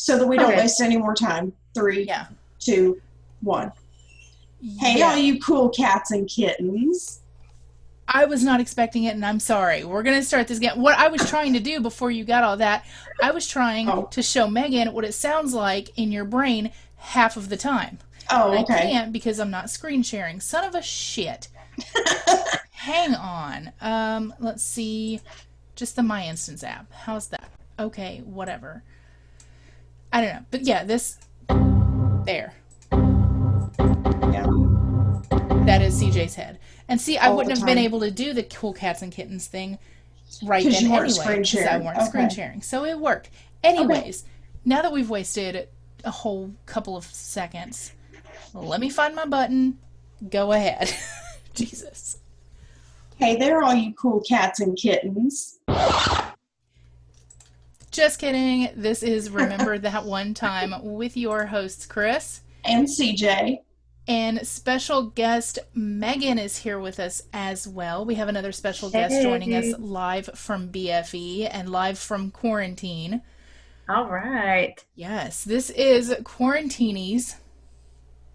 so that we don't waste any more time. 3, 2, 1. Hey, all you cool cats and kittens. I was not expecting it, and I'm sorry. We're going to start this again. What I was trying to do before you got all that, I was trying to show Megan what it sounds like in your brain half of the time. Oh, okay. I can't because I'm not screen sharing. Son of a shit. Hang on. Let's see. Just the My Instance app. How's that? Okay, whatever. I don't know. But yeah, this... There. Yeah. That is CJ's head. And see, I wouldn't have been able to do the cool cats and kittens thing right then anyway. Because I weren't screen sharing. So it worked. Anyways, now that we've wasted a whole couple of seconds, let me find my button. Go ahead. Jesus. Hey there, all you cool cats and kittens. Just kidding. This is Remember That One Time with your hosts, Chris. And CJ. And special guest Megan is here with us as well. We have another special guest joining us live from BFE and live from quarantine. All right. Yes, this is Quarantinis,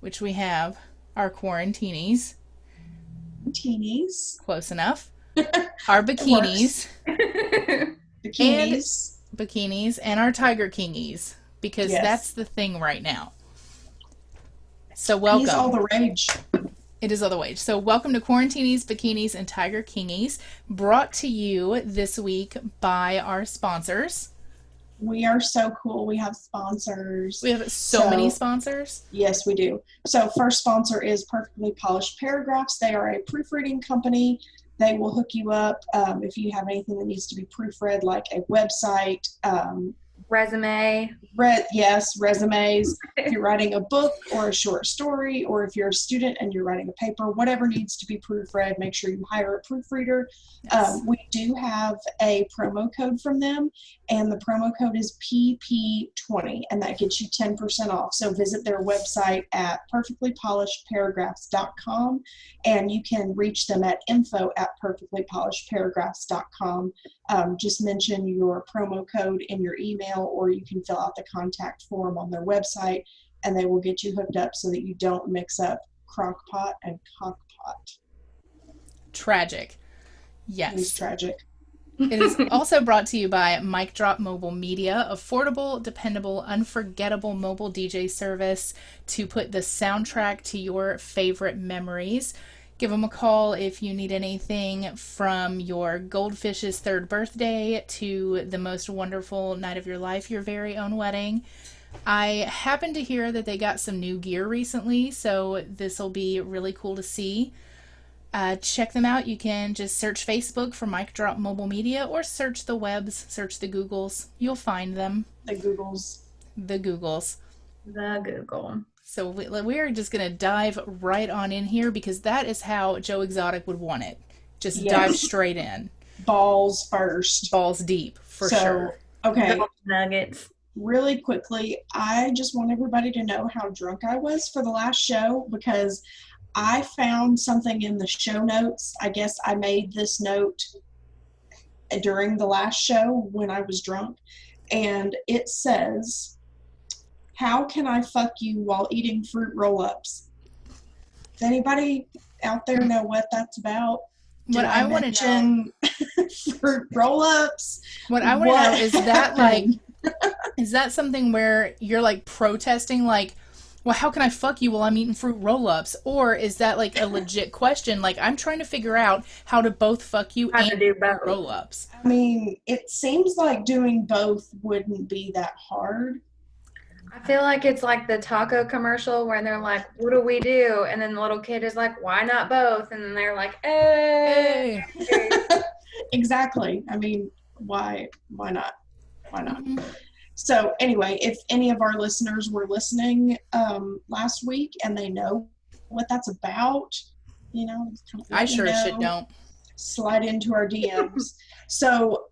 which we have our Quarantinis. Bikinis. Close enough. Our Bikinis. Bikinis. And Bikinis and our Tiger Kingies, because that's the thing right now. So welcome. He's all the rage. It is all the rage. So welcome to Quarantinis, Bikinis, and Tiger Kingies, brought to you this week by our sponsors. We are so cool. We have sponsors. We have so many sponsors. Yes, we do. So first sponsor is Perfectly Polished Paragraphs. They are a proofreading company. They will hook you up if you have anything that needs to be proofread, like a website, resume. Yes, resumes. If you're writing a book or a short story, or if you're a student and you're writing a paper, whatever needs to be proofread, make sure you hire a proofreader. Yes. We do have a promo code from them, and the promo code is PP20, and that gets you 10% off. So visit their website at perfectlypolishedparagraphs.com, and you can reach them at info@perfectlypolishedparagraphs.com. Just mention your promo code in your email, or you can fill out the contact form on their website, and they will get you hooked up so that you don't mix up crockpot and cockpot. Tragic. Yes. It is tragic. It is also brought to you by Mic Drop Mobile Media, affordable, dependable, unforgettable mobile DJ service to put the soundtrack to your favorite memories. Give them a call if you need anything from your goldfish's 3rd birthday to the most wonderful night of your life, your very own wedding. I happened to hear that they got some new gear recently, so this will be really cool to see. Check them out. You can just search Facebook for Mic Drop Mobile Media, or search the webs, search the Googles. You'll find them. The Googles. The Googles. The Google. So we're just going to dive right on in here, because that is how Joe Exotic would want it. Just dive straight in. Balls first. Balls deep, for sure. Okay. Nuggets. Really quickly, I just want everybody to know how drunk I was for the last show, because I found something in the show notes. I guess I made this note during the last show when I was drunk, and it says, "How can I fuck you while eating fruit roll-ups?" Does anybody out there know what that's about? What I want to know, fruit roll-ups. What I want to know is that like, is that something where you're like protesting, like, well, how can I fuck you while I'm eating fruit roll-ups? Or is that like a legit question? Like, I'm trying to figure out how to both fuck you and do fruit roll-ups. I mean, it seems like doing both wouldn't be that hard. I feel like it's like the taco commercial where they're like, what do we do? And then the little kid is like, why not both? And then they're like, hey. Exactly. I mean, why not? Why not? Mm-hmm. So anyway, if any of our listeners were listening last week and they know what that's about, you know, I sure as shit don't. Slide into our DMs. So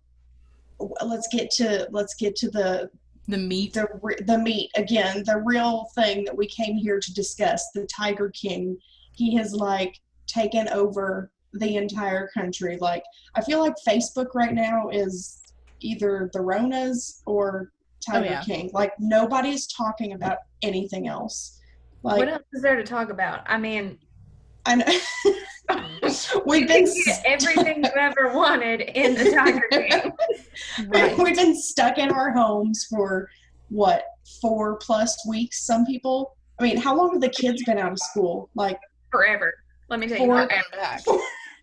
let's get to the meat. The meat again, the real thing that we came here to discuss. The Tiger King. He has like taken over the entire country. Like, I feel like Facebook right now is either the Ronas or Tiger King. Like, nobody's talking about anything else. Like, what else is there to talk about? I mean, I know. We've been everything you ever wanted in the Tiger King. Right. We've been stuck in our homes for what, 4+ weeks? Some people. I mean, how long have the kids been out of school? Like forever. Let me tell you.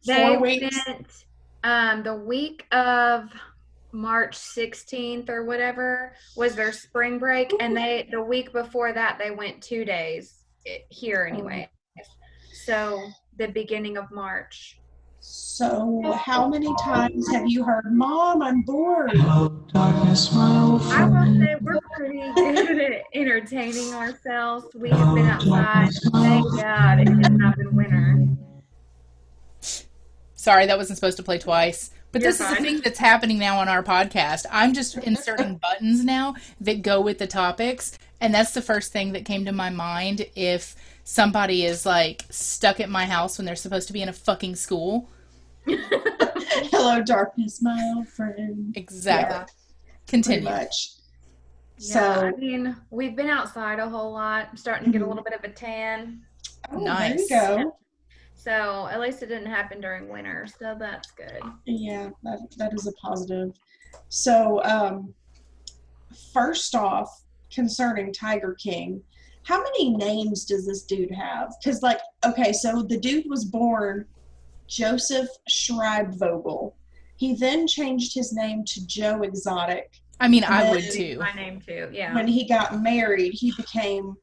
Four weeks. Went, the week of March 16th or whatever was their spring break, and the week before that they went 2 days here anyway. So the beginning of March. So how many times have you heard, "Mom, I'm bored"? I will say we're pretty good at entertaining ourselves. We have been outside. Thank God it has not been winter. Sorry, that wasn't supposed to play twice. But You're this fine. is the thing that's happening now on our podcast. I'm just inserting buttons now that go with the topics. And that's the first thing that came to my mind if somebody is like stuck at my house when they're supposed to be in a fucking school. Hello, darkness, my old friend. Exactly. Yeah, continue. pretty much. Yeah, So, I mean, we've been outside a whole lot. I'm starting to get a little bit of a tan. oh, Nice. there you go. So at least it didn't happen during winter. So that's good. Yeah, that is a positive. So, first off, concerning Tiger King, how many names does this dude have? Because, like, okay, so the dude was born Joseph Schreibvogel. He then changed his name to Joe Exotic. I mean, I would too. My name too, yeah. When he got married, he became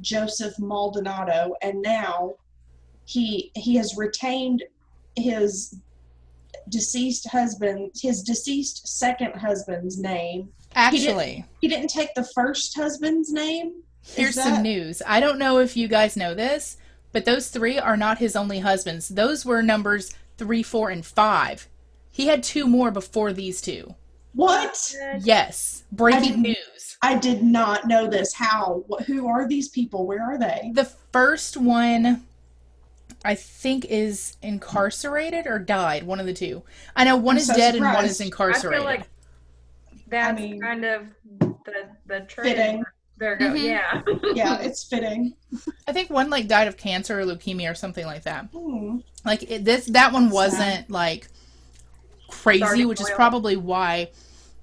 Joseph Maldonado, and now he has retained his deceased second husband's name. Actually, he didn't take the first husband's name. Here's some news. I don't know if you guys know this, but those 3 are not his only husbands. Those were numbers 3, 4, and 5. He had 2 more before these 2. What? Yes. Breaking news. I did not know this. How? Who are these people? Where are they? The first one, I think, is incarcerated or died. One of the 2. I know one is dead and one is incarcerated. I feel like that's kind of the trend. Fitting. There go. Mm-hmm. Yeah. Yeah, it's fitting. I think one like died of cancer or leukemia or something like that. Like that one wasn't like crazy, which is probably why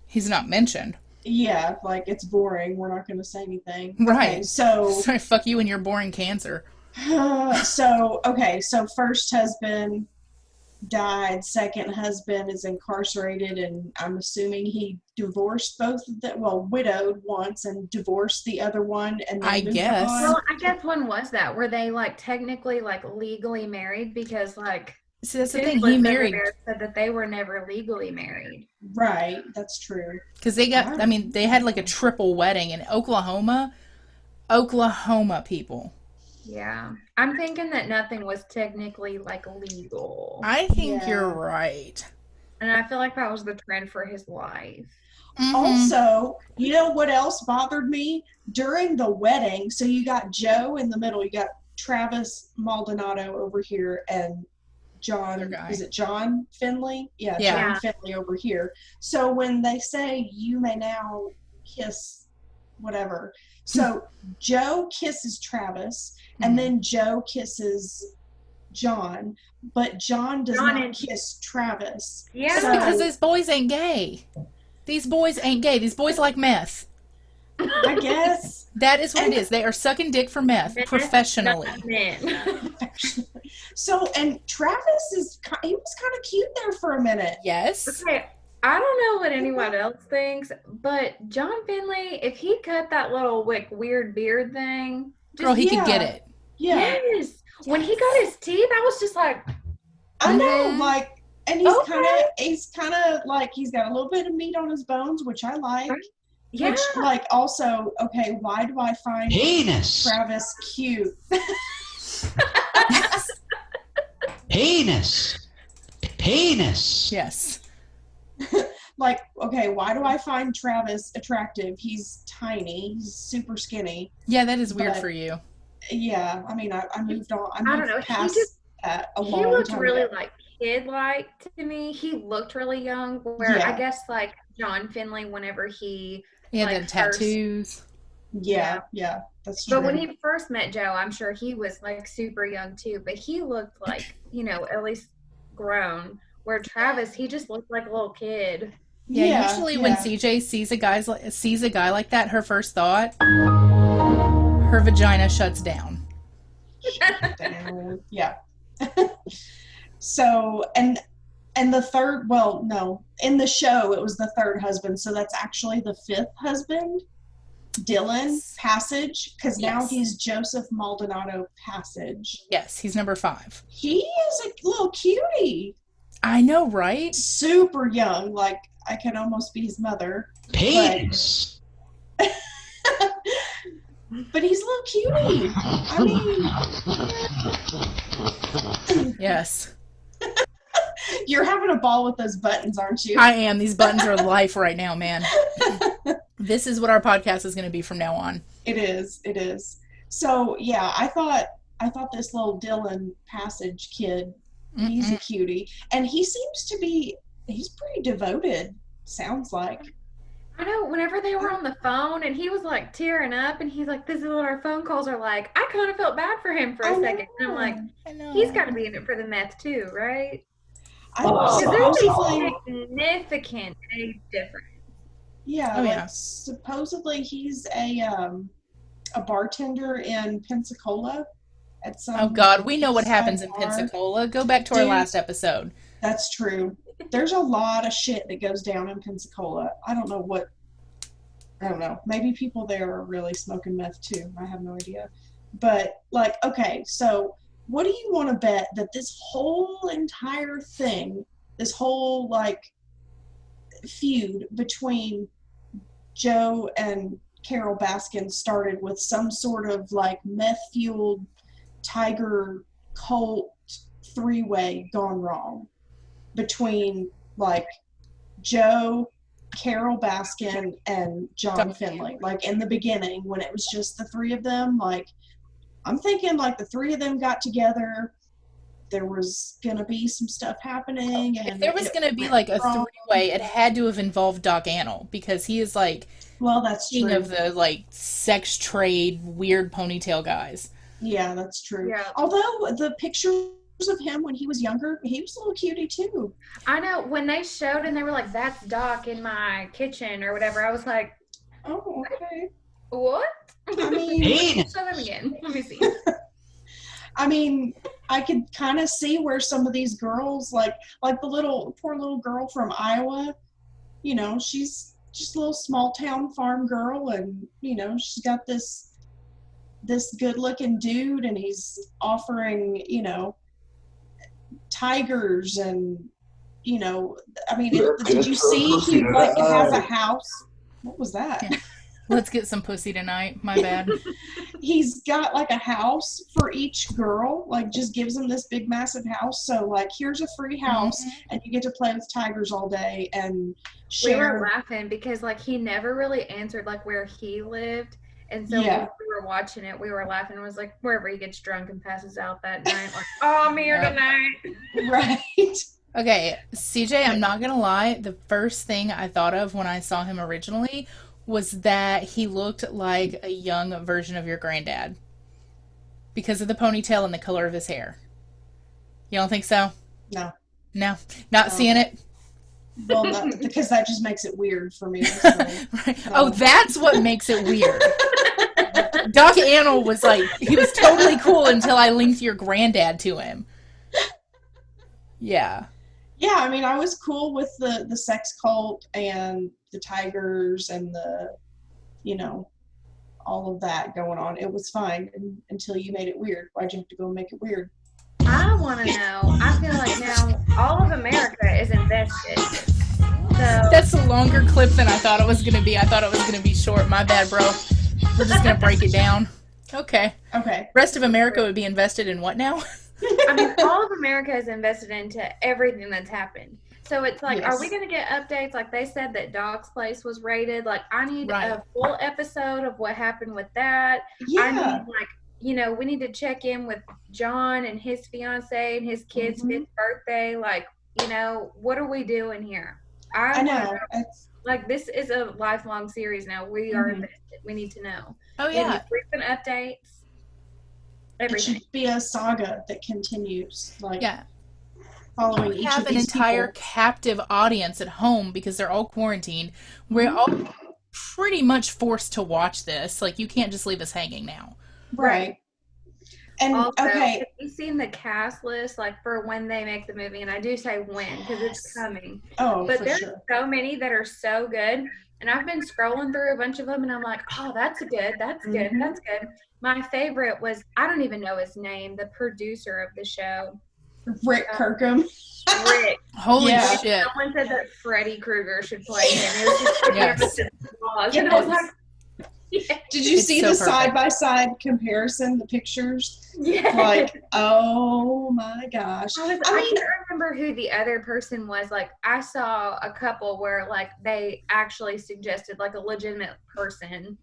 he's not mentioned. Yeah, like it's boring. We're not going to say anything. Right. Okay, so sorry, fuck you and your boring cancer. So first husband died. Second husband is incarcerated, and I'm assuming he divorced both of them. Well, widowed once and divorced the other one, and then I guess. on. Well, I guess when was that? Were they like technically like legally married? Because like, see, that's the thing. He married. Said that they were never legally married. Right, that's true. Because they got. I mean, they had like a triple wedding in Oklahoma. Oklahoma people. Yeah. I'm thinking that nothing was technically like legal. I think you're right. And I feel like that was the trend for his life. Mm-hmm. Also, you know what else bothered me? During the wedding, so you got Joe in the middle, you got Travis Maldonado over here, and John, is it John Finley? Yeah, John Finley over here. So when they say you may now kiss whatever, so Joe kisses Travis, and then Joe kisses John, but John does not kiss Travis. Yeah. That's because these boys ain't gay. These boys ain't gay. These boys like meth. I guess. That is what it is. They are sucking dick for meth professionally. So, and Travis he was kind of cute there for a minute. Yes. Okay. I don't know what anyone else thinks, but John Finley, if he cut that little weird beard thing, girl, he could get it. Yeah. Yes. When he got his teeth, I was just like, I know, like, and he's kind of like, he's got a little bit of meat on his bones, which I like. Yeah. Which, like, also, okay, why do I find Travis cute? Penis. Yes. Like, okay, why do I find Travis attractive? He's tiny. He's super skinny. Yeah, that is weird for you. Yeah, I mean, I moved on. I don't know. Past that a long time He looked really ago. like kid-like to me. He looked really young. Where I guess like John Finley, whenever he He had like, the tattoos. Yeah, that's true. But when he first met Joe, I'm sure he was like super young too. But he looked like, at least grown. Where Travis, he just looked like a little kid. Yeah, usually when CJ sees a guy like that, her first thought, her vagina shuts down. Yeah. So, and the third, well, no, in the show it was the third husband, so that's actually the fifth husband, Dylan Passage, because now he's Joseph Maldonado Passage. Yes, he's number 5. He is a little cutie. I know, right? Super young, like I could almost be his mother. Penis. But he's a little cutie. I mean, yes. You're having a ball with those buttons, aren't you? I am. These buttons are life right now, man. This is what our podcast is going to be from now on. It is. So yeah, I thought this little Dylan Passage kid, he's a cutie, and he's pretty devoted. Sounds like. I know. Whenever they were on the phone, and he was like tearing up, and he's like, "This is what our phone calls are like." I kind of felt bad for him for a second. And I'm like, he's got to be in it for the meth too, right? Because there's a significant age difference. Yeah, supposedly he's a bartender in Pensacola at some. Oh God, we know what happens in Pensacola. Go back to our last episode. That's true. There's a lot of shit that goes down in Pensacola. I don't know. Maybe people there are really smoking meth too. I have no idea. But okay, so what do you want to bet that this whole entire thing, this whole feud between Joe and Carol Baskin started with some sort of meth-fueled tiger cult 3-way gone wrong between Joe, Carol Baskin, and John Finley. In the beginning when it was just the three of them, I'm thinking the three of them got together. There was going to be some stuff happening. And if there was going to be a 3-way, it had to have involved Doc Antle, because he is that's king true. of the sex trade, weird ponytail guys. Yeah, that's true. Yeah. Although the pictures of him when he was younger, he was a little cutie too. I know. When they showed and they were like, "That's Doc in my kitchen" or whatever, I was like, "Oh, okay. What?" I mean, show them again. Let me see. I mean, I could kind of see where some of these girls, like the poor little girl from Iowa, she's just a little small town farm girl, and she's got this good looking dude, and he's offering tigers, and I mean, did you see he has a house? What was that? Yeah. Let's get some pussy tonight. My bad. He's got a house for each girl, just gives them this big massive house. So here's a free house, and you get to play with tigers all day and share. We were laughing because he never really answered where he lived. And so when we were watching it, we were laughing. It was wherever he gets drunk and passes out that night, "Oh, I'm here tonight." Right. Okay, CJ, I'm not going to lie. The first thing I thought of when I saw him originally was that he looked like a young version of your granddad because of the ponytail and the color of his hair. You don't think so? No. No? Not seeing it? Well, because that just makes it weird for me. Right. No. Oh, that's what makes it weird. Doc Antle was he was totally cool until I linked your granddad to him. Yeah. Yeah, I mean, I was cool with the sex cult and the tigers and the, all of that going on. It was fine until you made it weird. Why'd you have to go and make it weird? I want to know. I feel now all of America is invested. So that's a longer clip than I thought it was going to be. I thought it was going to be short. My bad, bro. We're just going to break it down. Okay. Rest of America would be invested in what now? I mean, all of America is invested into everything that's happened. So it's are we going to get updates? They said that Doc's place was raided. I need a full episode of what happened with that. Yeah. I need, we need to check in with John and his fiance and his kid's 5th birthday. What are we doing here? I want know. like this is a lifelong series now. We are invested. We need to know. Oh, Give me yeah. frequent updates. It Everything. should be a saga that continues, like Yeah. following We each have of an these entire people. captive audience at home because they're all quarantined. We're all pretty much forced to watch this. Like, you can't just leave us hanging now. Right. And Also, okay, have you seen the cast list, like for when they make the movie? And I do say when because it's coming. oh, But for there's sure. so many that are so good. And I've been scrolling through a bunch of them and I'm like, oh, that's good. That's good. That's good. My favorite was, I don't even know his name, the producer of the show. Rick Kirkham. Rick. Holy Yeah. shit. Someone said that Freddy Krueger should play him. It was just Yes. And I was like, yeah. Did you It's see so the perfect. side-by-side comparison, the pictures? Yeah. Like, oh my gosh. I can't remember who the other person was. Like, I saw a couple where, like, they actually suggested, like, a legitimate person.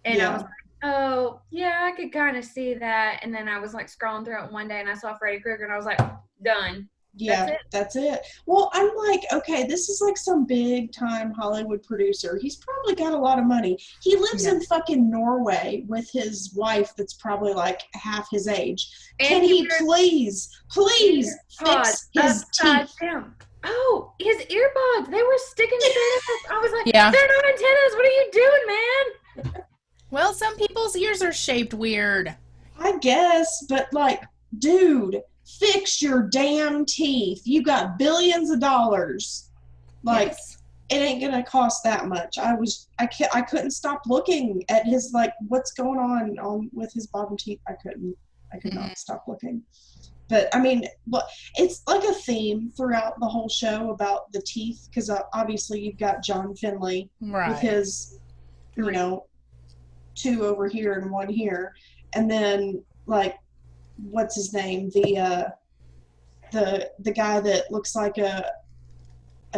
And I was like, oh, yeah, I could kind of see that. And then I was, like, scrolling through it one day, and I saw Freddy Krueger, and I was like, done. Yeah, that's it. Well, I'm like, okay, this is like some big time Hollywood producer. He's probably got a lot of money. He lives in fucking Norway with his wife that's probably like half his age. And Can he please fix his teeth? Down. Oh, his earbuds. They were sticking fast. I was like, Yeah. they're not antennas. What are you doing, man? Well, some people's ears are shaped weird. I guess, but like, dude, fix your damn teeth. You got billions of dollars. Like, Yes. It ain't gonna cost that much. I couldn't stop looking at his, like, what's going on with his bottom teeth. I could not stop looking. But I mean, it's like a theme throughout the whole show about the teeth, because obviously you've got John Finlay with his, you know, 2 over here and 1 here, and then like, what's his name? The guy that looks like a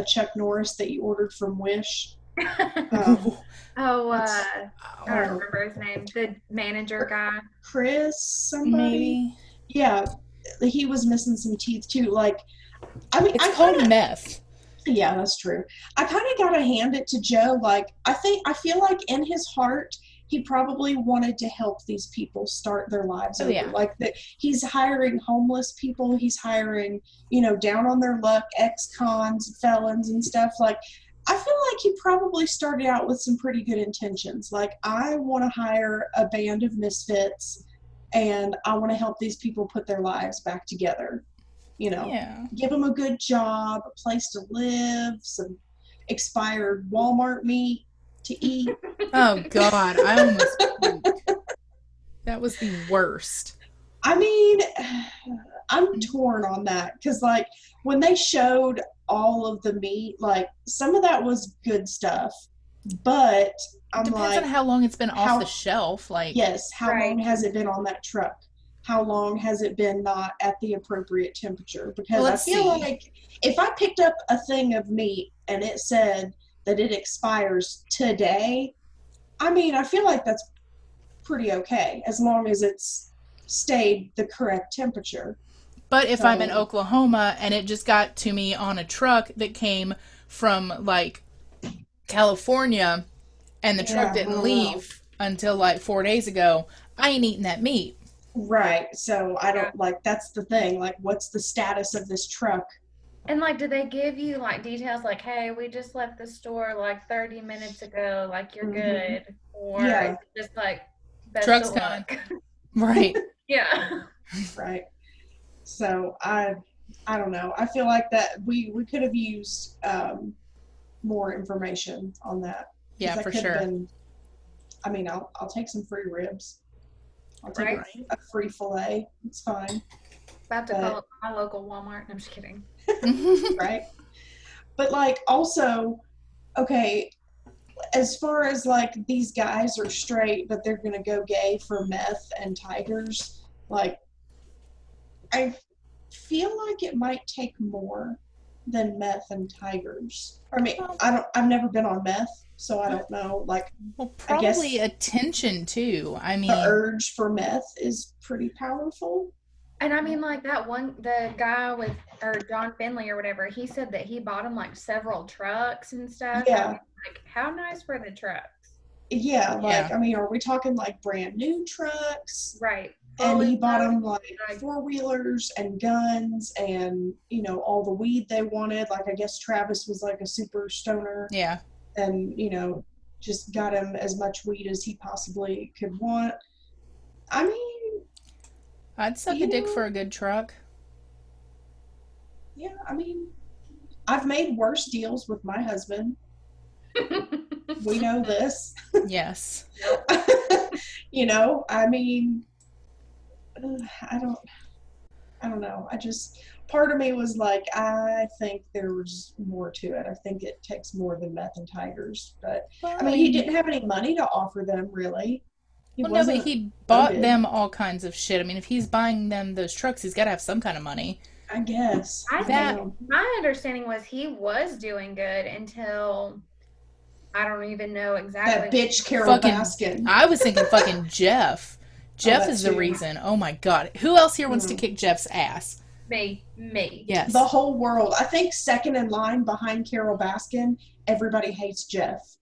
Chuck Norris that you ordered from Wish. I don't remember his name. The manager guy. Chris somebody? Maybe. Yeah. He was missing some teeth too. Like, I mean, It's called meth. Yeah, that's true. I kind of gotta hand it to Joe. Like, I feel like in his heart, he probably wanted to help these people start their lives over. Yeah. Like, he's hiring homeless people. He's hiring, down on their luck, ex-cons, felons and stuff. Like, I feel like he probably started out with some pretty good intentions. Like, I want to hire a band of misfits, and I want to help these people put their lives back together. Give them a good job, a place to live, some expired Walmart meat to eat. Oh, God. I almost puked. That was the worst. I mean, I'm torn on that because, like, when they showed all of the meat, like, some of that was good stuff, but Depends on how long it's been off the shelf. Like, yes, how long has it been on that truck? How long has it been not at the appropriate temperature? Because I feel like if I picked up a thing of meat and it said that it expires today, I mean, I feel like that's pretty okay as long as it's stayed the correct temperature. But if I'm in Oklahoma and it just got to me on a truck that came from, like, California and the truck didn't leave until, like, 4 days ago, I ain't eating that meat. Right. So I don't that's the thing. Like, what's the status of this truck? And, like, do they give you, like, details like, hey, we just left the store, like, 30 minutes ago, like, you're good? Or is it just, like, best Truck's of gone. luck? Right. Yeah. Right. So I don't know. I feel like that we could have used more information on that. Yeah, for sure. I mean, I'll take some free ribs. I'll take a free fillet. It's fine. About to call up my local Walmart. I'm just kidding. Right. But, like, also, okay, as far as, like, these guys are straight, but they're going to go gay for meth and tigers, like, I feel like it might take more than meth and tigers. I mean, I've never been on meth, so I don't know. Like, well, probably attention too. I mean, the urge for meth is pretty powerful. And I mean, like the guy or John Finley or whatever, he said that he bought him like several trucks and stuff. Yeah. I mean, like, how nice were the trucks? Yeah, like, I mean, are we talking like brand new trucks? Right. And he bought Fully them like four-wheelers and guns and, you know, all the weed they wanted. Like, I guess Travis was like a super stoner. Yeah. And, you know, just got him as much weed as he possibly could want. I mean, I'd suck a dick for a good truck. Yeah, I mean, I've made worse deals with my husband. We know this. Yes. You know, I mean, I don't know. Part of me was like, I think there was more to it. I think it takes more than meth and tigers. But, I mean, he didn't have any money to offer them, really. But he bought them all kinds of shit. I mean, if he's buying them those trucks, he's got to have some kind of money. I guess. My understanding was he was doing good until I don't even know exactly. That bitch Carol Baskin. I was thinking fucking Jeff. Jeff is the reason. Oh my God. Who else here wants to kick Jeff's ass? Me. Yes. The whole world. I think second in line behind Carol Baskin, everybody hates Jeff.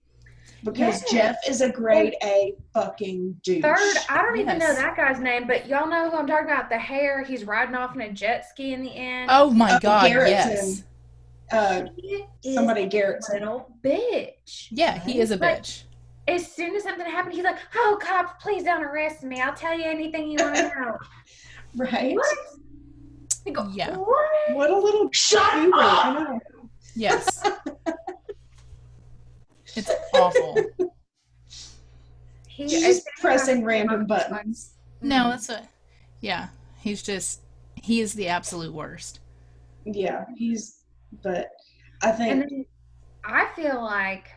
Because Jeff is a grade A fucking douche. Third, I don't even know that guy's name, but y'all know who I'm talking about. The hair, he's riding off in a jet ski in the end. Oh my God, Garrettson. yes. Somebody Garrettson. Little bitch. Yeah, he is a bitch. As soon as something happened, he's like, oh, cops, please don't arrest me. I'll tell you anything you want to know. Right? What? I go, yeah. What a little shut up. I know. Yes. It's awful. He's pressing random buttons. No, that's he is the absolute worst. Yeah, but I think. And then I feel like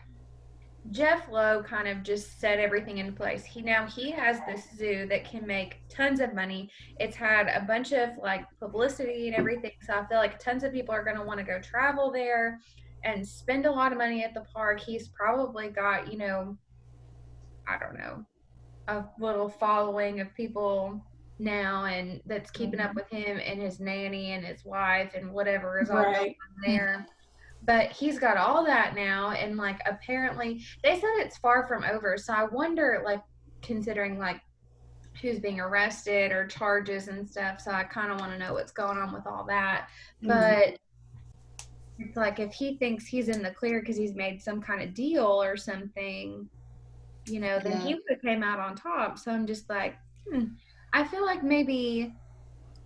Jeff Lowe kind of just set everything in place. He has this zoo that can make tons of money. It's had a bunch of like publicity and everything. So I feel like tons of people are going to want to go travel there and spend a lot of money at the park. He's probably got, you know, I don't know, a little following of people now and that's keeping up with him and his nanny and his wife and whatever is all going on there. But he's got all that now, and like apparently they said it's far from over. So I wonder, like, considering like who's being arrested or charges and stuff. So I kind of want to know what's going on with all that. But it's like if he thinks he's in the clear because he's made some kind of deal or something, you know, then he would have came out on top. So I'm just like, I feel like maybe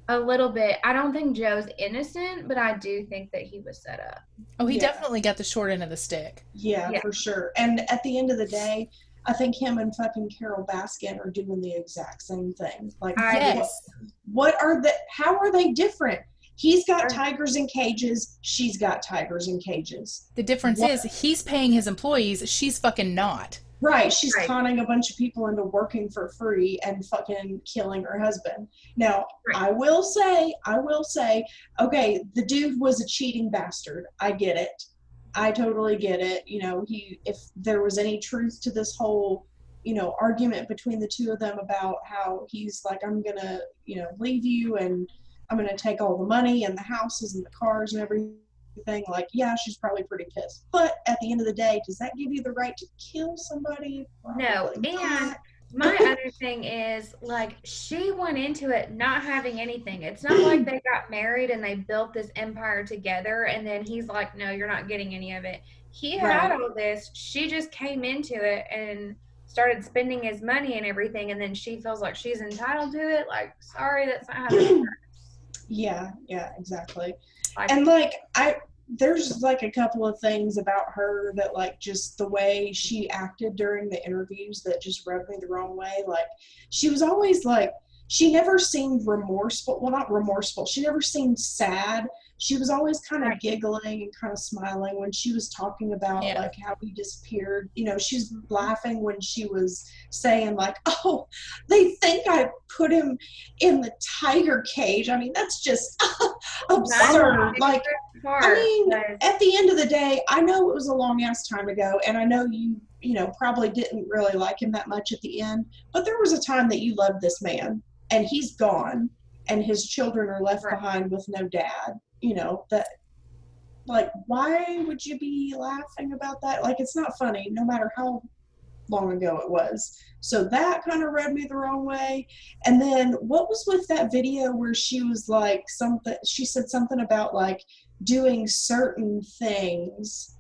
a little bit. I don't think Joe's innocent, but I do think that he was set up. Oh, he definitely got the short end of the stick. Yeah, for sure. And at the end of the day, I think him and fucking Carol Baskin are doing the exact same thing. Like, how are they different? He's got tigers in cages. She's got tigers in cages. The difference is he's paying his employees. She's fucking not. Right. She's conning a bunch of people into working for free and fucking killing her husband. Now, I will say, okay, the dude was a cheating bastard. I get it. I totally get it. You know, if there was any truth to this whole, you know, argument between the two of them about how he's like, I'm going to, you know, leave you and I'm going to take all the money and the houses and the cars and everything. Like, yeah, she's probably pretty pissed. But at the end of the day, does that give you the right to kill somebody? Probably no. And my other thing is, like, she went into it not having anything. It's not like they got married and they built this empire together and then he's like, no, you're not getting any of it. He had all this. She just came into it and started spending his money and everything, and then she feels like she's entitled to it. Like, sorry, that's not how this works. Yeah, exactly. And like there's like a couple of things about her that like just the way she acted during the interviews that just rubbed me the wrong way. Like she was always like, she never seemed remorseful. Well, not remorseful. She never seemed sad. She was always kind of giggling and kind of smiling when she was talking about like how he disappeared. You know, she's laughing when she was saying like, oh, they think I put him in the tiger cage. I mean, that's just absurd. Like, I mean, at the end of the day, I know it was a long ass time ago, and I know you know, probably didn't really like him that much at the end, but there was a time that you loved this man, and he's gone. and his children are left behind with no dad. You know, that, like, why would you be laughing about that? Like, it's not funny, no matter how long ago it was. So that kind of rubbed me the wrong way. And then what was with that video where she was like she said something about like doing certain things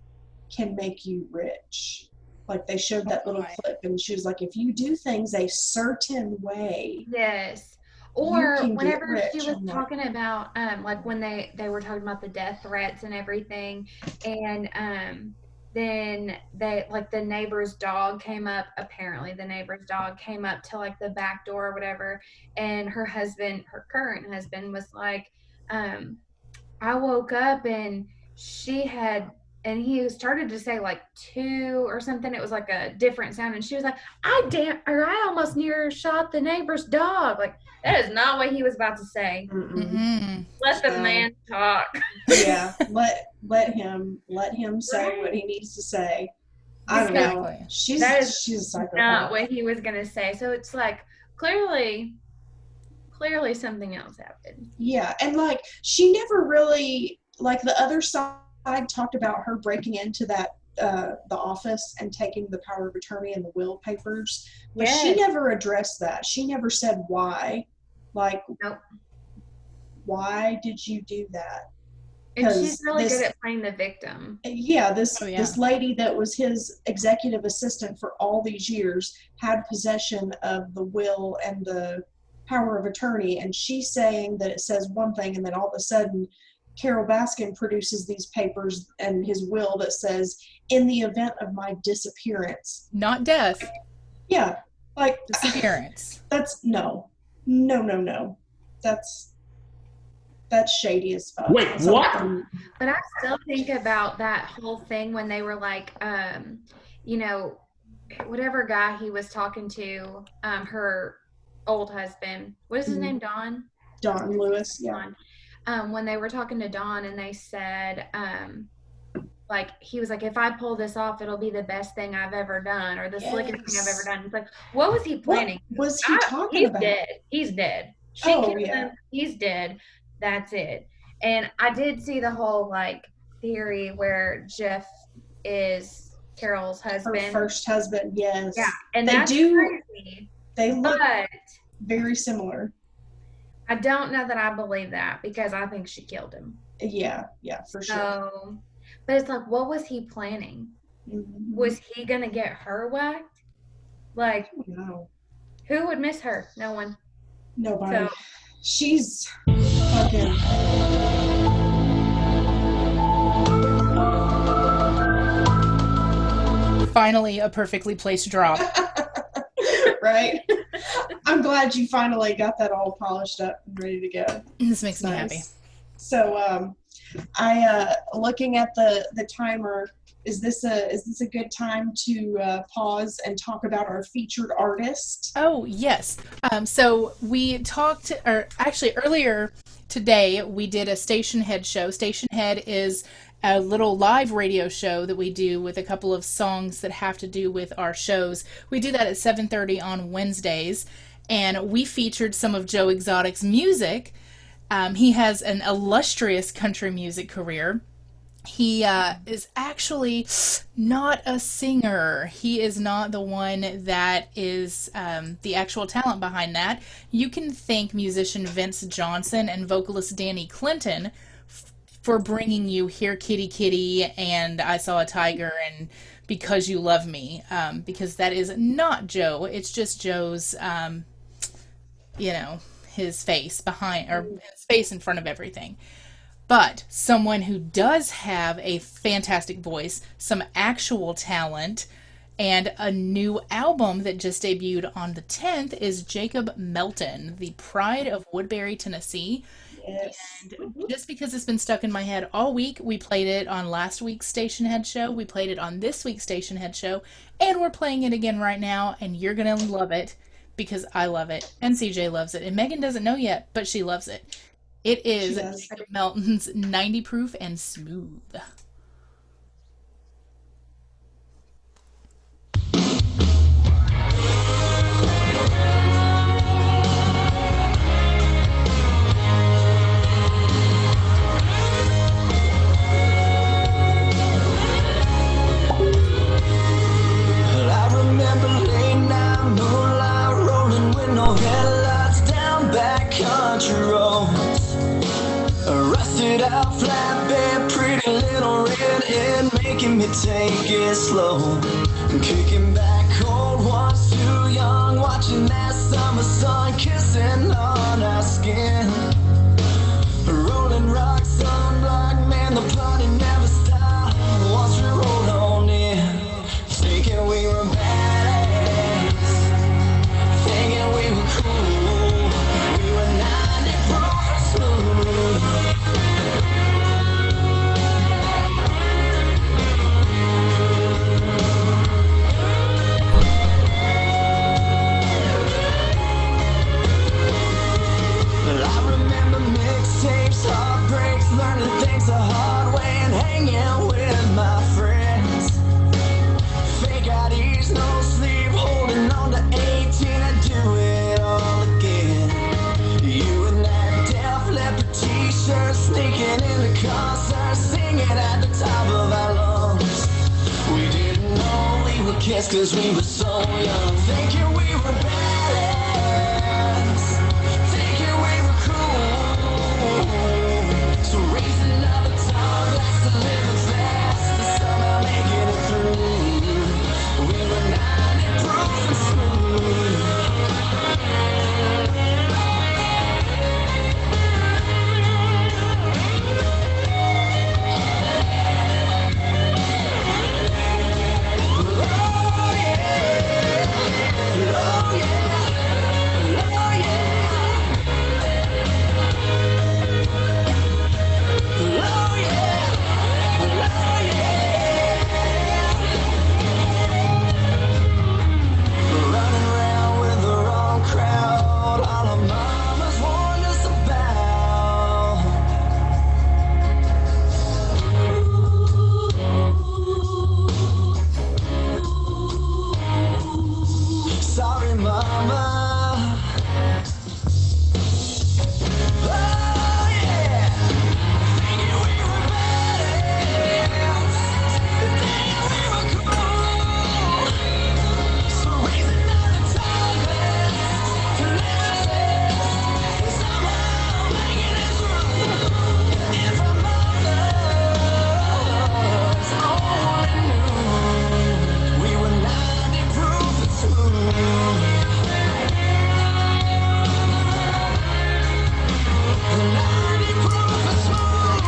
can make you rich. Like they showed that little clip and she was like, if you do things a certain way. Yes. Or whenever she was talking about like when they were talking about the death threats and everything, and then they, like, the neighbor's dog came up, apparently the neighbor's dog came up to like the back door or whatever, and her current husband was like, I woke up and he started to say like two or something. It was like a different sound, and she was like, I almost near shot the neighbor's dog. Like, that is not what he was about to say. Mm-hmm. Let the man talk. Yeah, let him say what he needs to say. I don't know. She's a psychopath. Not what he was gonna say. So it's like clearly something else happened. Yeah, and like she never really, like, the other side talked about her breaking into that the office and taking the power of attorney and the will papers, but she never addressed that. She never said why. Like, nope. Why did you do that? And she's really good at playing the victim. Yeah, this lady that was his executive assistant for all these years had possession of the will and the power of attorney, and she's saying that it says one thing, and then all of a sudden Carol Baskin produces these papers and his will that says, in the event of my disappearance. Not death. Yeah. Like, disappearance. That's no. That's shady as fuck. Wait, what? But I still think about that whole thing when they were like, you know, whatever guy he was talking to, her old husband. What is his name? Don Lewis. Yeah. When they were talking to Don, and they said, like, he was like, if I pull this off, it'll be the best thing I've ever done, or the slickest thing I've ever done. It's like, what was he planning? What was he talking about? He's dead. She killed him. He's dead. That's it. And I did see the whole, like, theory where Jeff is Carol's husband. Her first husband, yes. Yeah, and that's crazy. They look very similar. I don't know that I believe that, because I think she killed him. Yeah, for sure. But it's like, what was he planning? Mm-hmm. Was he going to get her whacked? Like, no. Who would miss her? No one. Nobody. So, she's fucking... Finally, a perfectly placed drop. Right? I'm glad you finally got that all polished up and ready to go. This makes me happy. So, I looking at the timer. Is this a good time to pause and talk about our featured artist? Oh yes. So we talked, or actually earlier today we did a Station Head show. Station Head is a little live radio show that we do with a couple of songs that have to do with our shows. We do that at 7:30 on Wednesdays, and we featured some of Joe Exotic's music. He has an illustrious country music career. He is actually not a singer. He is not the one that is the actual talent behind that. You can thank musician Vince Johnson and vocalist Danny Clinton for bringing you Here Kitty Kitty and I Saw a Tiger and Because You Love Me, because that is not Joe. It's just Joe's, his face behind, or his face in front of everything. But someone who does have a fantastic voice, some actual talent, and a new album that just debuted on the 10th is Jacob Melton, the Pride of Woodbury, Tennessee. Yes. And just because it's been stuck in my head all week, we played it on last week's Station Head show, we played it on this week's Station Head show, and we're playing it again right now, and you're going to love it because I love it, and CJ loves it, and Megan doesn't know yet, but she loves it. It is Jacob Melton's 90 Proof and Smooth. and making me take it slow. Kicking back cold ones too young, watching that summer sun kissing on our skin. Rolling rocks on block, man, the party never stopped once we rolled on in. Thinking we were badass, thinking we were cool. We were 90 proof and smooth. I remember mixtapes, heartbreaks, learning things the hard way, and hanging with my friends. Fake IDs, no sleep, holding on to 18 and do it all again. You in that Def Leppard t-shirt, sneaking in the concert, singing at the top of our lungs. We didn't know we were kids cause we were so young, thinking we were badass, thinking we were cool. So raise another tall glass to living fast, to somehow making it through. We were 90 proof and smooth. Running around with the wrong crowd, all our mamas warned us about. Sorry, mama. Oh, yeah. Thinking we were badass, thinking we were cool. So raise another tall glass to living fast, and somehow making it through. If our mothers only knew we were 90 proof and smooth. 90 proof and smooth.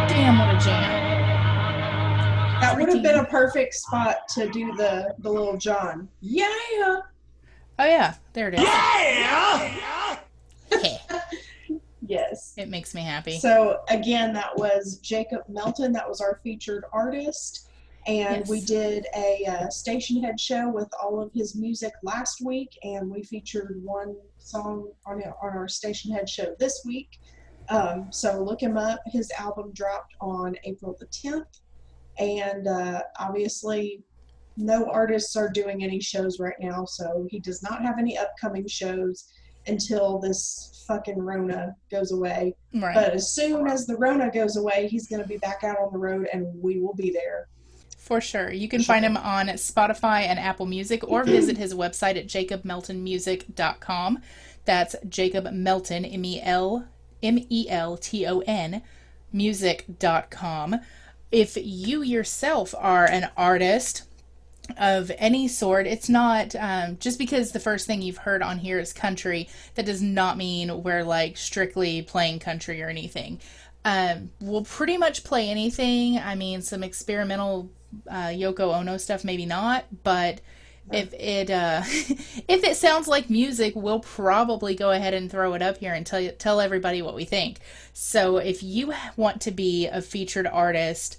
Damn, what a jam. That would have been a perfect spot to do the Little John. Yeah. Oh yeah, there it is. Yeah! Heh. Yes. It makes me happy. So again, that was Jacob Melton. That was our featured artist. And Yes. we did a station head show with all of his music last week, and we featured one song on our station head show this week. So look him up. His album dropped on April the 10th. And obviously, no artists are doing any shows right now, so he does not have any upcoming shows until this fucking Rona goes away. Right. But as soon as the Rona goes away, he's going to be back out on the road, and we will be there. For sure. You can find him on Spotify and Apple Music, or visit his website at jacobmeltonmusic.com. That's Jacob Melton, MELTON, music.com. If you yourself are an artist of any sort, it's not just because the first thing you've heard on here is country, that does not mean we're like strictly playing country or anything. We'll pretty much play anything. I mean, some experimental Yoko Ono stuff, maybe not, but if it if it sounds like music, we'll probably go ahead and throw it up here and tell everybody what we think. So if you want to be a featured artist,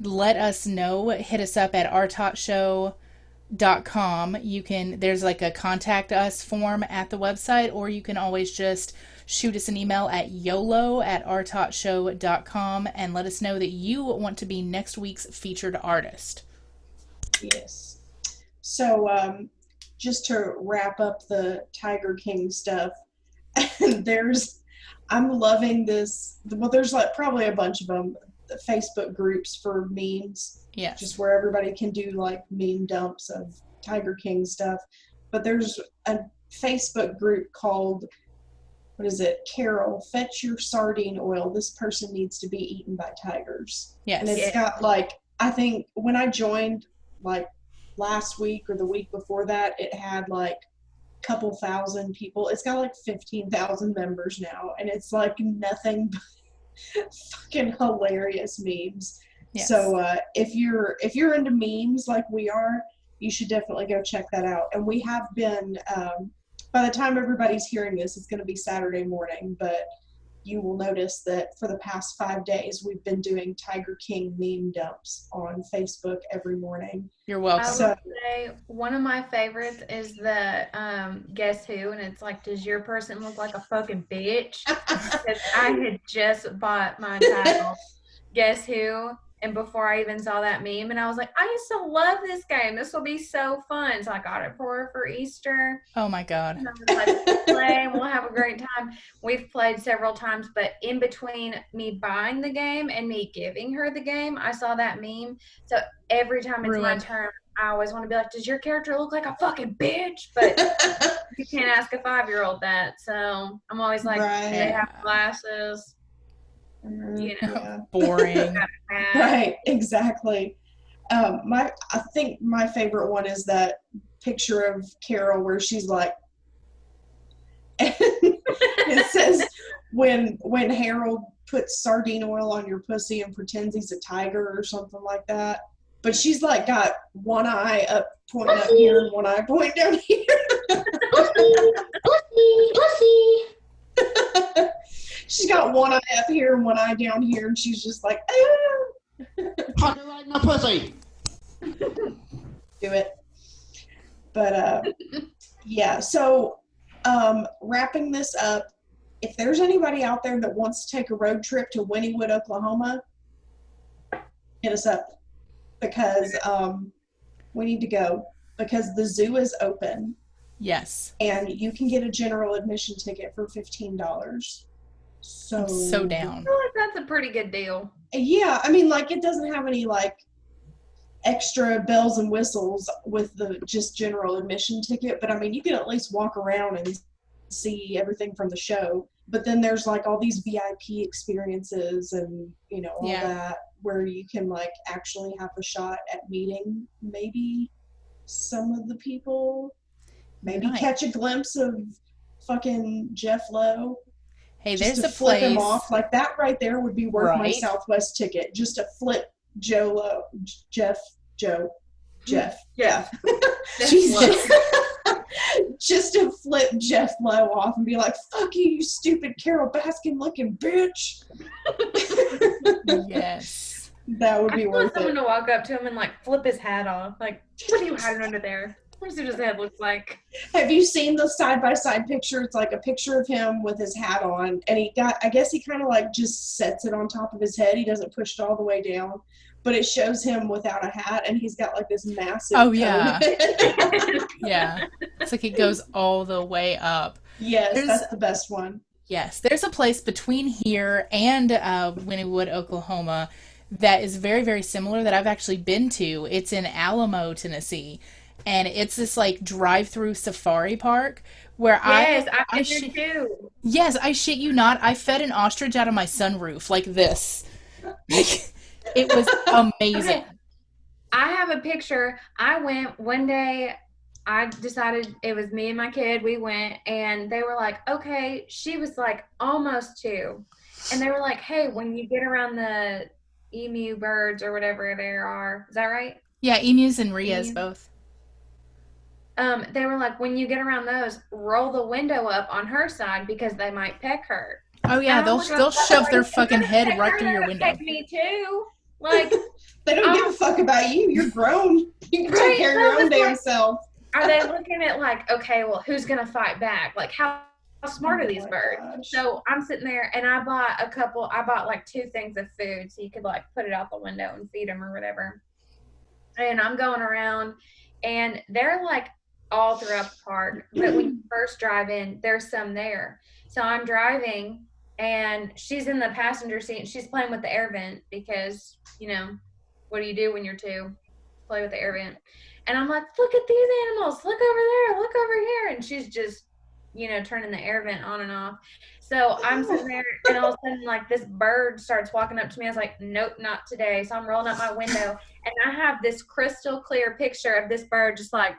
let us know. Hit us up at ourtotshow.com. There's like a contact us form at the website, or you can always just shoot us an email at yolo@ourtotshow.com and let us know that you want to be next week's featured artist. Yes. So just to wrap up the Tiger King stuff, I'm loving this. Well, there's like probably a bunch of them. The Facebook groups for memes. Yes. Just where everybody can do like meme dumps of Tiger King stuff. but there's a Facebook group called, what is it? Carol, fetch your sardine oil. This person needs to be eaten by tigers. Yes. And it's got like, I think when I joined like last week or the week before that, it had like a couple thousand people. It's got like 15,000 members now, and it's like nothing but fucking hilarious memes. Yes. So if you're into memes like we are, you should definitely go check that out. And we have been, by the time everybody's hearing this, it's going to be Saturday morning, but you will notice that for the past 5 days, we've been doing Tiger King meme dumps on Facebook every morning. You're welcome. I would say one of my favorites is the Guess Who, and it's like, does your person look like a fucking bitch? Because I had just bought my title, Guess Who, and before I even saw that meme, and I was like, I used to love this game. This will be so fun. So I got it for her for Easter. Oh my God. And I was like, let's play, and we'll have a great time. We've played several times, but in between me buying the game and me giving her the game, I saw that meme. So every time it's my turn, I always want to be like, does your character look like a fucking bitch? But you can't ask a 5-year-old that. So I'm always like, they have glasses. You know, Yeah. Boring. Right, exactly. I think my favorite one is that picture of Carol where she's like, it says when Harold puts sardine oil on your pussy and pretends he's a tiger or something like that. But she's like got one eye up pointing up here and one eye pointing down here. Pussy. She's got one eye up here and one eye down here, and she's just like, ah. Fucking right in the pussy. Do it. But yeah, so wrapping this up, if there's anybody out there that wants to take a road trip to Wynnewood, Oklahoma, hit us up, because we need to go, because the zoo is open. Yes. And you can get a general admission ticket for $15. So down. I feel like that's a pretty good deal. Yeah, I mean, like, it doesn't have any like extra bells and whistles with the just general admission ticket, but I mean, you can at least walk around and see everything from the show. But then there's like all these VIP experiences and, you know, all that, where you can like actually have a shot at meeting maybe some of the people, maybe catch a glimpse of fucking Jeff Lowe. Hey, just there's to a flip place. him off. Like, that right there would be worth my Southwest ticket. Just to flip Jeff. Jesus. Just to flip Jeff Lowe off and be like, fuck you, you stupid Carol Baskin looking bitch. Yes. That would be I worth want someone it. to walk up to him and like flip his hat off. Like, what are you hiding under there? What does his head look like? Have you seen the side-by-side picture? It's like a picture of him with his hat on, and I guess he kind of like just sets it on top of his head. He doesn't push it all the way down, but it shows him without a hat, and he's got like this massive Oh, yeah. cone. Yeah. It's like it goes all the way up. Yes, that's the best one. Yes. There's a place between here and Wynnewood, Oklahoma that is very, very similar that I've actually been to. It's in Alamo, Tennessee. And it's this like drive-through safari park where I've been there too. Yes, I shit you not. I fed an ostrich out of my sunroof like this. It was amazing. Okay. I have a picture. I went one day. I decided it was me and my kid. We went, and they were like, okay. She was like almost 2. And they were like, hey, when you get around the emu birds or whatever there are, is that right? Yeah, emus and rheas both. They were like, when you get around those, roll the window up on her side because they might peck her. Oh yeah, they'll shove their fucking head right through your window. Peck me too. Like, they don't give a fuck about you. You're grown. You can take care of your own damn self. Are they looking at like, okay, well, who's gonna fight back? Like, how smart are these birds? Gosh. So I'm sitting there, and I bought like 2 things of food so you could like put it out the window and feed them or whatever. And I'm going around, and they're like all throughout the park, but when you first drive in, there's some there. So I'm driving, and she's in the passenger seat, and she's playing with the air vent because, you know, what do you do when you're 2? Play with the air vent. And I'm like, look at these animals. Look over there. Look over here. And she's just, turning the air vent on and off. So I'm sitting there, and all of a sudden, like, this bird starts walking up to me. I was like, nope, not today. So I'm rolling up my window, and I have this crystal clear picture of this bird just like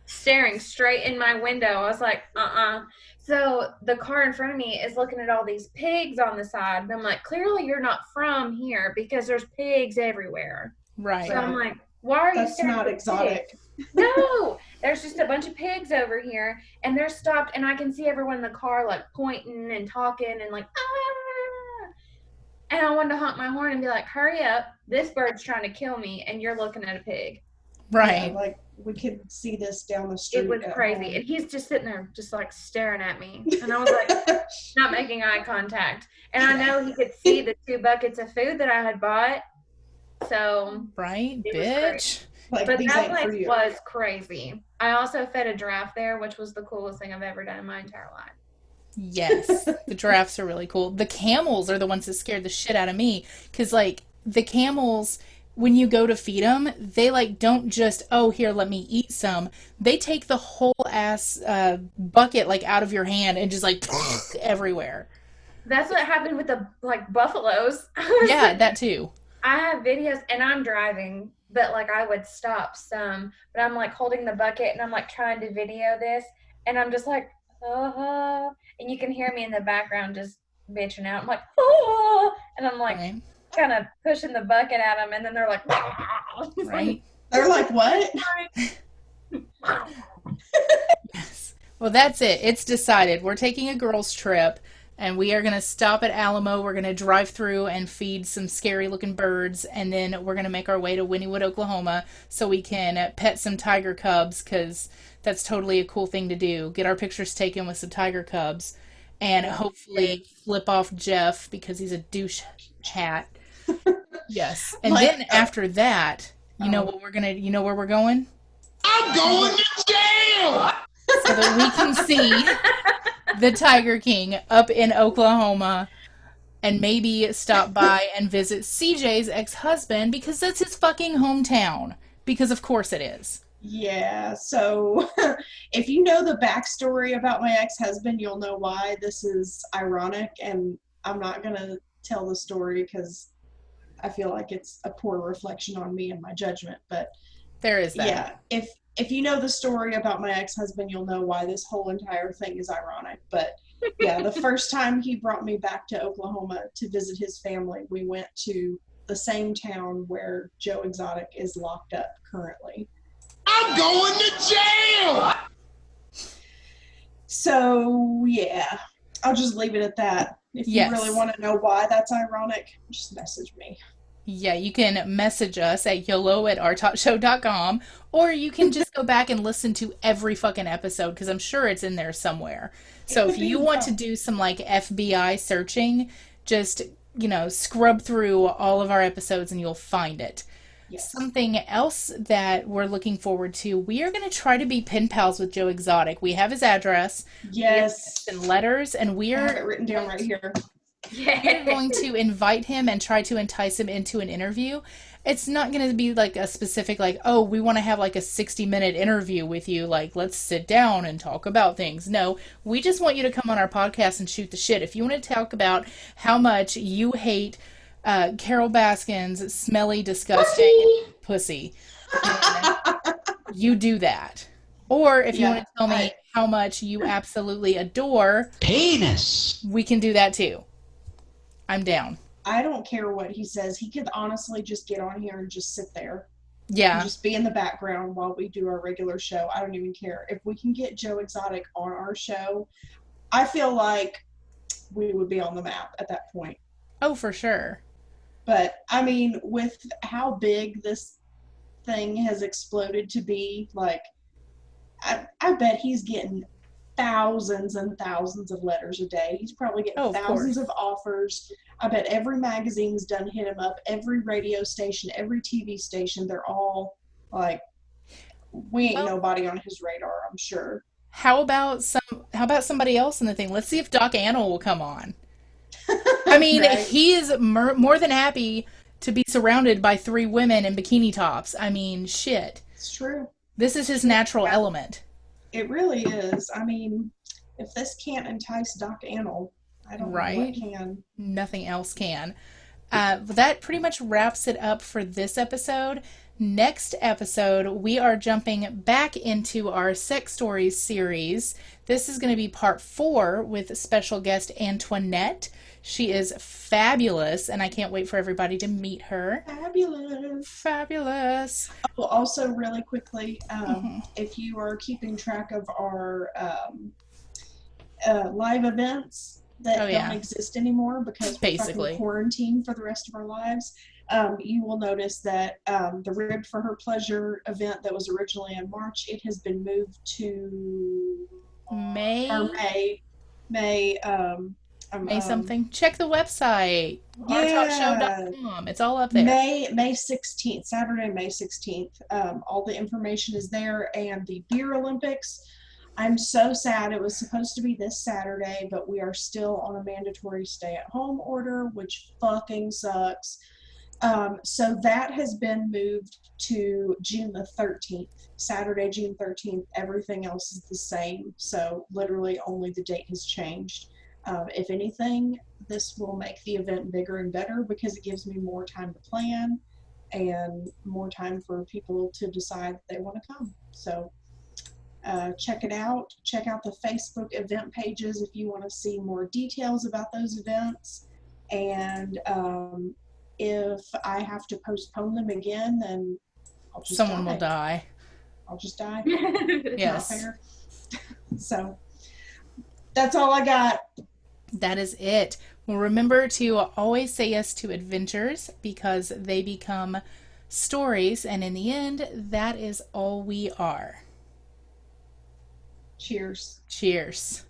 staring straight in my window. I was like, So the car in front of me is looking at all these pigs on the side. And I'm like, clearly you're not from here because there's pigs everywhere. Right. So I'm like, why are you That's not exotic. No, there's just a bunch of pigs over here, and they're stopped, and I can see everyone in the car like pointing and talking and like, and I wanted to honk my horn and be like, hurry up, this bird's trying to kill me, and you're looking at a pig. Right. Yeah, like, we could see this down the street. It was crazy. And he's just sitting there just like staring at me, and I was like, not making eye contact. And I know he could see the 2 buckets of food that I had bought. So right, bitch. Like, but that place was crazy. I also fed a giraffe there, which was the coolest thing I've ever done in my entire life. Yes, the giraffes are really cool. The camels are the ones that scared the shit out of me, because like the camels, when you go to feed them, they like don't just, oh, here, let me eat some. They take the whole ass bucket like out of your hand and just like everywhere. That's what happened with the like buffaloes. Yeah, that too. I have videos, and I'm driving, but like I would stop some, but I'm like holding the bucket, and I'm like trying to video this, and I'm just like, and you can hear me in the background just bitching out. I'm like, and I'm like kind of pushing the bucket at them, and then they're like, right. They're like, what? Yes. Well, that's it. It's decided. We're taking a girls' trip. And we are going to stop at Alamo. We're going to drive through and feed some scary-looking birds. And then we're going to make our way to Wynnewood, Oklahoma, so we can pet some tiger cubs, because that's totally a cool thing to do. Get our pictures taken with some tiger cubs. And hopefully flip off Jeff, because he's a douche hat. Yes. And like, then after that, you know what we're going to, you know where we're going? I'm going to jail! So that we can see the Tiger King up in Oklahoma, and maybe stop by and visit CJ's ex-husband, because that's his fucking hometown. Because of course it is. Yeah, so if you know the backstory about my ex-husband, you'll know why this is ironic, and I'm not going to tell the story because I feel like it's a poor reflection on me and my judgment, but there is that. Yeah, if you know the story about my ex-husband, you'll know why this whole entire thing is ironic. But yeah, the first time he brought me back to Oklahoma to visit his family, we went to the same town where Joe Exotic is locked up currently. I'm going to jail! So yeah, I'll just leave it at that. If you really want to know why that's ironic, just message me. Yeah, you can message us at yolo@ourtalkshow.com, or you can just go back and listen to every fucking episode, because I'm sure it's in there somewhere. So if you want to do some like FBI searching, just, scrub through all of our episodes and you'll find it. Yes. Something else that we're looking forward to, we are going to try to be pen pals with Joe Exotic. We have his address. Yes. And letters, and we are... I have it written down right here. We're going to invite him and try to entice him into an interview. It's not going to be like a specific, like, oh, we want to have like a 60-minute interview with you. Like, let's sit down and talk about things. No, we just want you to come on our podcast and shoot the shit. If you want to talk about how much you hate Carol Baskin's smelly, disgusting pussy, you do that. Or if you want to tell me how much you absolutely adore penis, we can do that too. I'm down. I don't care what he says. He could honestly just get on here and just sit there. Yeah. And just be in the background while we do our regular show. I don't even care. If we can get Joe Exotic on our show, I feel like we would be on the map at that point. Oh, for sure. But, I mean, with how big this thing has exploded to be, like, I bet he's getting thousands and thousands of letters a day. He's probably getting thousands of offers. I bet every magazine's done hit him up. Every radio station, every TV station, they're all like, we ain't nobody on his radar, I'm sure. How about somebody else in the thing? Let's see if Doc Antle will come on. I mean, he is more than happy to be surrounded by 3 women in bikini tops. I mean, shit. It's true. This is his natural element. It really is. I mean, if this can't entice Doc Antle, I don't know what can. Nothing else can. That pretty much wraps it up for this episode. Next episode, we are jumping back into our sex stories series. This is going to be part 4 with special guest Antoinette. She is fabulous, and I can't wait for everybody to meet her. Fabulous. Oh, also, really quickly, if you are keeping track of our live events that don't exist anymore because we're fucking quarantined for the rest of our lives, you will notice that the Ribbed for Her Pleasure event that was originally in March, it has been moved to May something. Check the website, ourtalkshow.com. It's all up there. May 16th, Saturday, May 16th. All the information is there. And the Beer Olympics, I'm so sad. It was supposed to be this Saturday, but we are still on a mandatory stay-at-home order, which fucking sucks. So that has been moved to June the 13th, Saturday, June 13th. Everything else is the same. So literally only the date has changed. If anything, this will make the event bigger and better because it gives me more time to plan and more time for people to decide if they want to come. So check it out. Check out the Facebook event pages if you want to see more details about those events. And if I have to postpone them again, then I'll just Someone will die. I'll just die. Yes. Not fair. So that's all I got. That is it. Well, remember to always say yes to adventures because they become stories, and in the end, that is all we are. Cheers. Cheers.